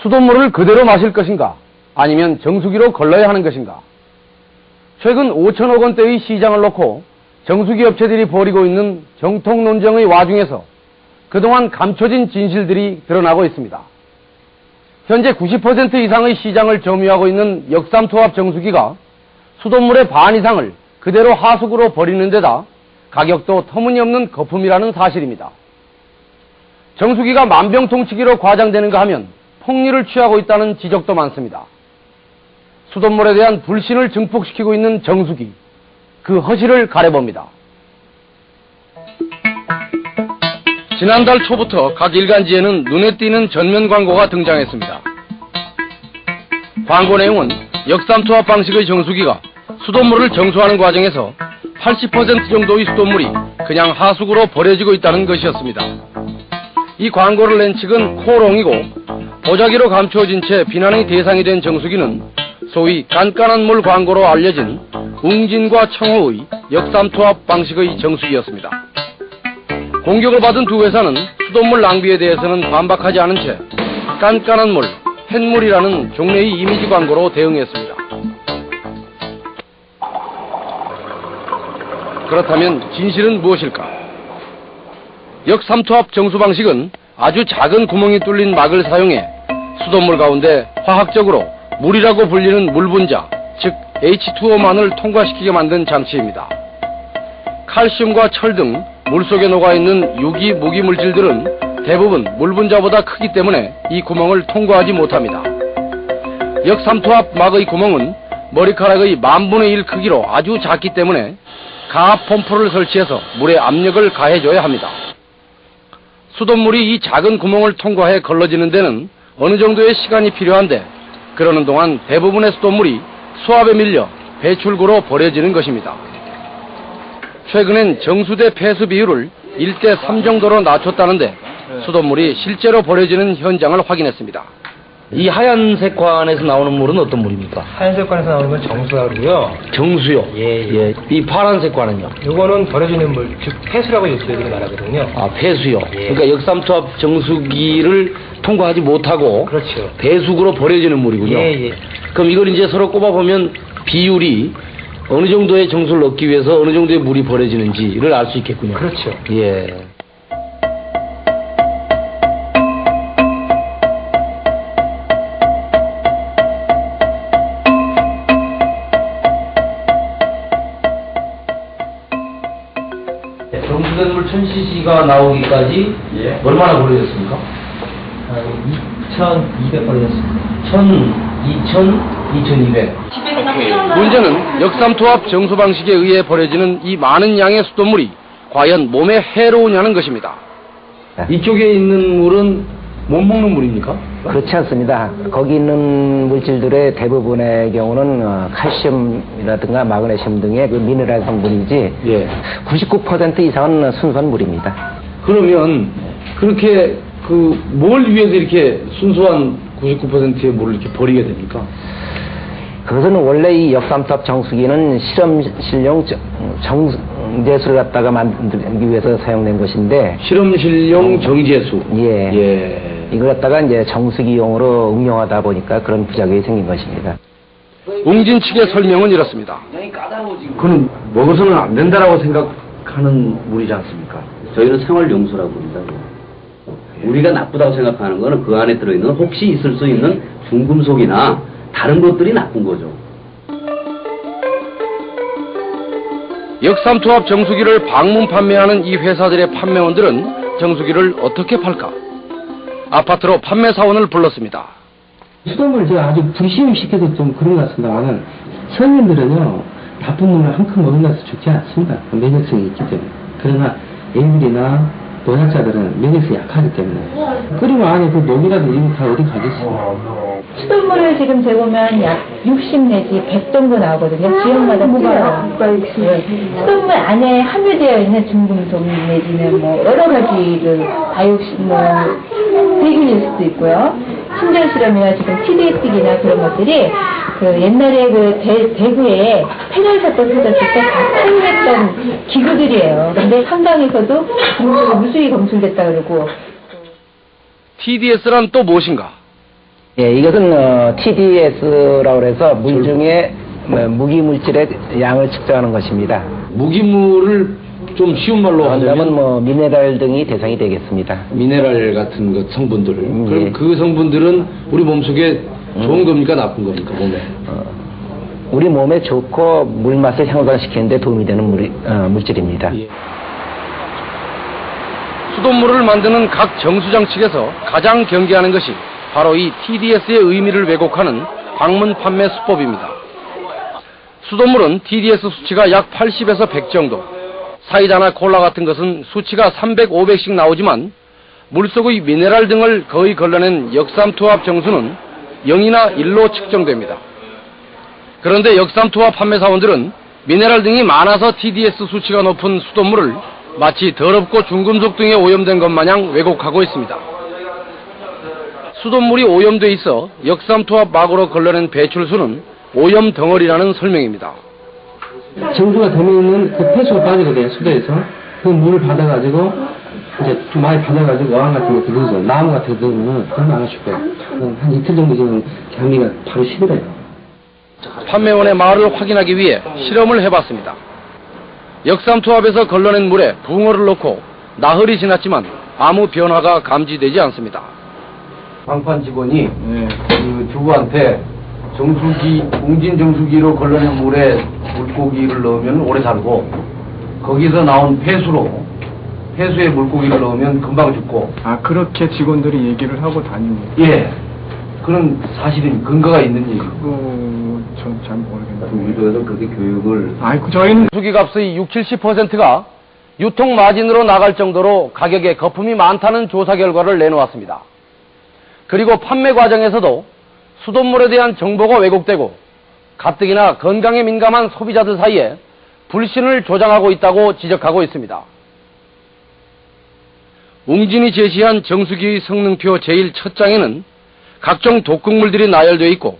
수돗물을 그대로 마실 것인가 아니면 정수기로 걸러야 하는 것인가. 최근 5천억 원대의 시장을 놓고 정수기 업체들이 벌이고 있는 정통 논쟁의 와중에서 그동안 감춰진 진실들이 드러나고 있습니다. 현재 90% 이상의 시장을 점유하고 있는 역삼투압 정수기가 수돗물의 반 이상을 그대로 하수구로 버리는 데다 가격도 터무니없는 거품이라는 사실입니다. 정수기가 만병통치기로 과장되는가 하면 폭리를 취하고 있다는 지적도 많습니다. 수돗물에 대한 불신을 증폭시키고 있는 정수기, 그 허실을 가려봅니다. 지난달 초부터 각 일간지에는 눈에 띄는 전면 광고가 등장했습니다. 광고 내용은 역삼투압 방식의 정수기가 수돗물을 정수하는 과정에서 80% 정도의 수돗물이 그냥 하수구로 버려지고 있다는 것이었습니다. 이 광고를 낸 측은 코롱이고 보자기로 감추어진 채 비난의 대상이 된 정수기는 소위 깐깐한 물 광고로 알려진 웅진과 청호의 역삼투압 방식의 정수기였습니다. 공격을 받은 두 회사는 수돗물 낭비에 대해서는 반박하지 않은 채 깐깐한 물, 햇물이라는 종래의 이미지 광고로 대응했습니다. 그렇다면 진실은 무엇일까? 역삼투압 정수 방식은 아주 작은 구멍이 뚫린 막을 사용해 수돗물 가운데 화학적으로 물이라고 불리는 물분자, 즉 H2O만을 통과시키게 만든 장치입니다. 칼슘과 철 등 물속에 녹아있는 유기, 무기 물질들은 대부분 물분자보다 크기 때문에 이 구멍을 통과하지 못합니다. 역삼투압 막의 구멍은 머리카락의 10,000분의 1 크기로 아주 작기 때문에 가압 펌프를 설치해서 물에 압력을 가해줘야 합니다. 수돗물이 이 작은 구멍을 통과해 걸러지는 데는 어느 정도의 시간이 필요한데 그러는 동안 대부분의 수돗물이 수압에 밀려 배출구로 버려지는 것입니다. 최근엔 정수 대 폐수 비율을 1:3 정도로 낮췄다는데 수돗물이 실제로 버려지는 현장을 확인했습니다. 이 하얀색 관에서 나오는 물은 어떤 물입니까? 하얀색 관에서 나오는 건 정수하고요. 정수요? 예. 이 파란색 관은요? 요거는 버려지는 물, 즉 폐수라고 저희들이 말하거든요. 아, 폐수요? 예. 그러니까 역삼투압 정수기를 통과하지 못하고 그렇죠. 배수구로 버려지는 물이군요. 예. 그럼 이걸 이제 서로 꼽아보면 비율이 어느 정도의 정수를 넣기 위해서 어느 정도의 물이 버려지는지를 알 수 있겠군요. 그렇죠. 예. 정수된 물 1000cc가 나오기까지 얼마나 걸리셨습니까? 2,200 걸렸습니다. 2200. 문제는 역삼투압 정수 방식에 의해 버려지는 이 많은 양의 수돗물이 과연 몸에 해로우냐는 것입니다. 이쪽에 있는 물은 못 먹는 물입니까? 그렇지 않습니다. 거기 있는 물질들의 대부분의 경우는 칼슘이라든가 마그네슘 등의 그 미네랄 성분이지 99% 이상은 순수한 물입니다. 그러면 그렇게 뭘 위해서 이렇게 순수한 99%의 물을 이렇게 버리게 됩니까? 그것은 원래 이 역삼투압 정수기는 실험실용 정제수를 갖다가 만들기 위해서 사용된 것인데 실험실용 정제수. 이걸 갖다가 이제 정수기용으로 응용하다 보니까 그런 부작용이 생긴 것입니다. 웅진 측의 설명은 이렇습니다. 그건 먹어서는 안 된다라고 생각하는 물이지 않습니까? 저희는 생활용수라고 합니다. 우리가 나쁘다고 생각하는 거는 그 안에 들어있는 혹시 있을 수 있는 중금속이나 다른 것들이 나쁜 거죠. 역삼투압 정수기를 방문 판매하는 이 회사들의 판매원들은 정수기를 어떻게 팔까? 아파트로 판매 사원을 불렀습니다. 수돗물을 제가 아주 불시시켜서 좀 그런 것 같습니다만은 성인들은요 나쁜 물을 한 컵 먹는다고 좋지 않습니다. 면역성이 있기 때문에. 그러나 애들이나 노약자들은 면역성이 약하기 때문에 끓이면 안에 그 녹이라도 이거 다 어디 가겠어요. 수돗물을 지금 재보면 약 60 내지 100 정도 나오거든요. 지역마다 틀려요. 수돗물 안에 함유되어 있는 중금속 내지는 뭐 여러 가지를 바이옥신 세균일 수도 있고요. 심장 실험이나 지금 TDF이나 그런 것들이 그 옛날에 그 대구에 폐렴 사건 터졌을 때 다 사용했던 기구들이에요. 근데 한강에서도 무수히 검출됐다 그러고. TDS란 또 무엇인가? 예, 이것은 TDS라고 해서 물 중에 무기물질의 양을 측정하는 것입니다. 무기물을 좀 쉬운 말로 그러면 하자면 미네랄 등이 대상이 되겠습니다. 미네랄 같은 것 성분들. 그럼 예. 그 성분들은 우리 몸속에 좋은 겁니까 나쁜 겁니까 몸에? 우리 몸에 좋고 물맛을 향상시키는 데 도움이 되는 물질입니다. 예. 수돗물을 만드는 각 정수장 측에서 가장 경계하는 것이 바로 이 TDS의 의미를 왜곡하는 광문 판매 수법입니다. 수돗물은 TDS 수치가 약 80에서 100 정도, 사이다나 콜라 같은 것은 수치가 300, 500씩 나오지만 물속의 미네랄 등을 거의 걸러낸 역삼투압 정수는 0이나 1로 측정됩니다. 그런데 역삼투압 판매사원들은 미네랄 등이 많아서 TDS 수치가 높은 수돗물을 마치 더럽고 중금속 등에 오염된 것 마냥 왜곡하고 있습니다. 수돗물이 오염돼 있어 역삼투압 막으로 걸러낸 배출수는 오염 덩어리라는 설명입니다. 정수가 되면은 그 폐수가 빠지거든요, 수도에서. 그 물을 받아가지고, 이제 좀 많이 받아가지고 어항 같은 거 들어서, 나무 같은 거 넣으면은 그건 안 하실 거예요. 한 이틀 정도 지금 장미가 바로 시들어요. 판매원의 말을 확인하기 위해 실험을 해봤습니다. 역삼투압에서 걸러낸 물에 붕어를 넣고 나흘이 지났지만 아무 변화가 감지되지 않습니다. 방판 직원이 그 주부한테 정수기, 웅진 정수기로 걸러낸 물에 물고기를 넣으면 오래 살고 거기서 나온 폐수에 물고기를 넣으면 금방 죽고. 아, 그렇게 직원들이 얘기를 하고 다닙니다. 예. 그런 사실은 근거가 있는 얘기고. 전 잘 모르겠는데. 위로에서 그렇게 교육을. 아이고, 저희는 정수기 값의 60, 70%가 유통 마진으로 나갈 정도로 가격에 거품이 많다는 조사 결과를 내놓았습니다. 그리고 판매 과정에서도 수돗물에 대한 정보가 왜곡되고 가뜩이나 건강에 민감한 소비자들 사이에 불신을 조장하고 있다고 지적하고 있습니다. 웅진이 제시한 정수기의 성능표 제1첫장에는 각종 독극물들이 나열되어 있고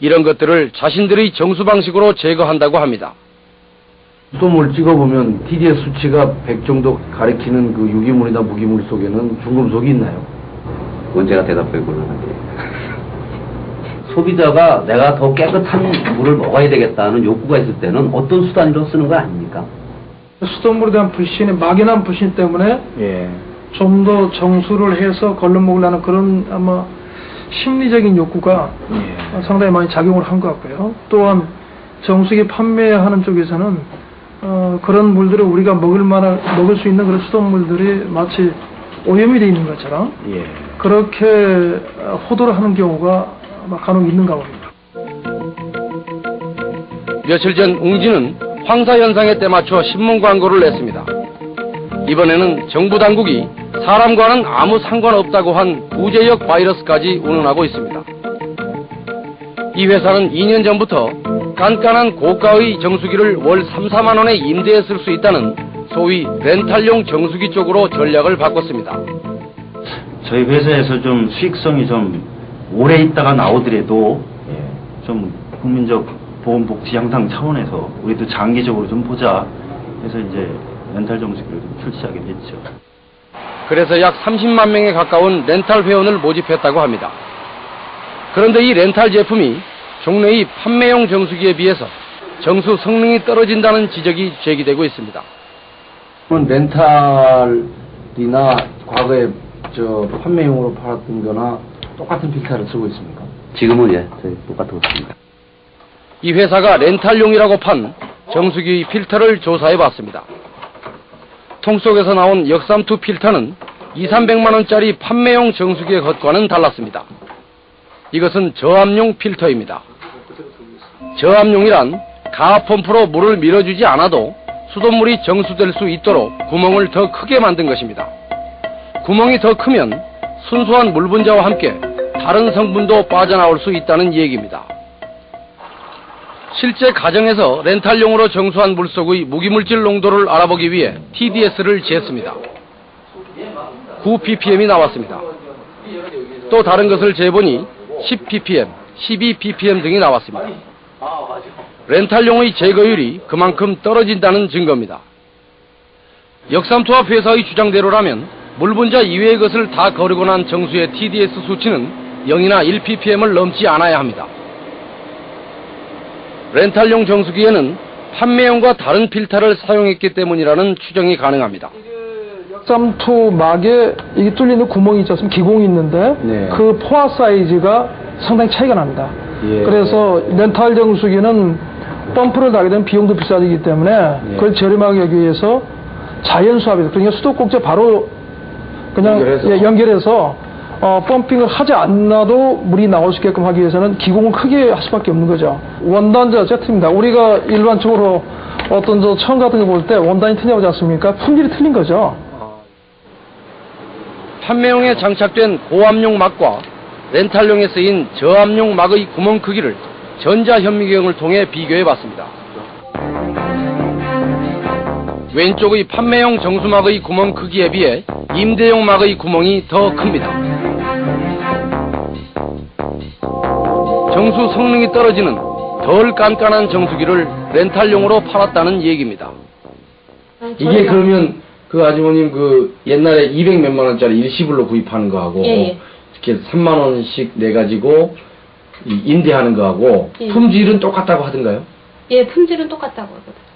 이런 것들을 자신들의 정수 방식으로 제거한다고 합니다. 수돗물 찍어보면 TDS 수치가 100 정도 가리키는 그 유기물이나 무기물 속에는 중금속이 있나요? 그건 제가 대답해 곤란하게. 소비자가 내가 더 깨끗한 물을 먹어야 되겠다는 욕구가 있을 때는 어떤 수단으로 쓰는 거 아닙니까? 수돗물에 대한 불신이 막연한 불신 때문에 좀 더 정수를 해서 걸러 먹으려는 그런 아마 심리적인 욕구가 상당히 많이 작용을 한 것 같고요. 또한 정수기 판매하는 쪽에서는 그런 물들을 우리가 먹을 수 있는 그런 수돗물들이 마치 오염이 되어 있는 것처럼 그렇게 호도를 하는 경우가 아마 간혹 있는가 봅니다. 며칠 전 웅진은 황사 현상에 때맞춰 신문 광고를 냈습니다. 이번에는 정부 당국이 사람과는 아무 상관없다고 한 구제역 바이러스까지 운운하고 있습니다. 이 회사는 2년 전부터 깐깐한 고가의 정수기를 월 3, 4만 원에 임대해 쓸 수 있다는 소위 렌탈용 정수기 쪽으로 전략을 바꿨습니다. 저희 회사에서 좀 수익성이 좀 오래 있다가 나오더라도 좀 국민적 보건복지 향상 차원에서 우리도 장기적으로 좀 보자 해서 이제 렌탈 정수기를 좀 출시하게 됐죠. 그래서 약 30만 명에 가까운 렌탈 회원을 모집했다고 합니다. 그런데 이 렌탈 제품이 종래의 판매용 정수기에 비해서 정수 성능이 떨어진다는 지적이 제기되고 있습니다. 렌탈이나 과거에 판매용으로 팔았던 거나 똑같은 필터를 쓰고 있습니까? 지금은 저희 똑같은 거 씁니다. 이 회사가 렌탈용이라고 판 정수기 필터를 조사해 봤습니다. 통 속에서 나온 역삼투 필터는 2, 300만 원짜리 판매용 정수기의 것과는 달랐습니다. 이것은 저압용 필터입니다. 저압용이란 가압펌프로 물을 밀어주지 않아도 수돗물이 정수될 수 있도록 구멍을 더 크게 만든 것입니다. 구멍이 더 크면 순수한 물 분자와 함께 다른 성분도 빠져나올 수 있다는 얘기입니다. 실제 가정에서 렌탈용으로 정수한 물속의 무기물질 농도를 알아보기 위해 TDS를 쟀습니다. 9ppm이 나왔습니다. 또 다른 것을 재보니 10ppm, 12ppm 등이 나왔습니다. 렌탈용의 제거율이 그만큼 떨어진다는 증거입니다. 역삼투압 회사의 주장대로라면 물 분자 이외의 것을 다 거르고 난 정수의 TDS 수치는 0이나 1ppm을 넘지 않아야 합니다. 렌탈용 정수기에는 판매용과 다른 필터를 사용했기 때문이라는 추정이 가능합니다. 역삼투 막에 이게 뚫리는 구멍이 있지 않습니까? 기공이 있는데 네. 그 포화 사이즈가 상당히 차이가 납니다. 예. 그래서 렌탈 정수기는 펌프를 달게 되면 비용도 비싸지기 때문에 그걸 저렴하게 하기 위해서 자연 수압이죠. 그러니까 수도꼭지 바로 그냥 연결해서 펌핑을 하지 않아도 물이 나올 수 있게끔 하기 위해서는 기공을 크게 할 수밖에 없는 거죠. 원단자 세트입니다. 우리가 일반적으로 어떤 저 천 같은 거 볼 때 원단이 틀려오지 않습니까? 품질이 틀린 거죠. 판매용에 장착된 고압용 막과 렌탈용에 쓰인 저압용 막의 구멍 크기를 전자현미경을 통해 비교해봤습니다. 왼쪽의 판매용 정수막의 구멍 크기에 비해 임대용 막의 구멍이 더 큽니다. 정수 성능이 떨어지는 덜 깐깐한 정수기를 렌탈용으로 팔았다는 얘기입니다. 이게 그러면 그 아주머님 그 옛날에 200 몇만 원짜리 일시불로 구입하는 거하고 예. 이렇게 3만 원씩 내 가지고 임대하는 거하고 예. 품질은 똑같다고 하던가요? 예, 품질은 똑같다고 하거든요.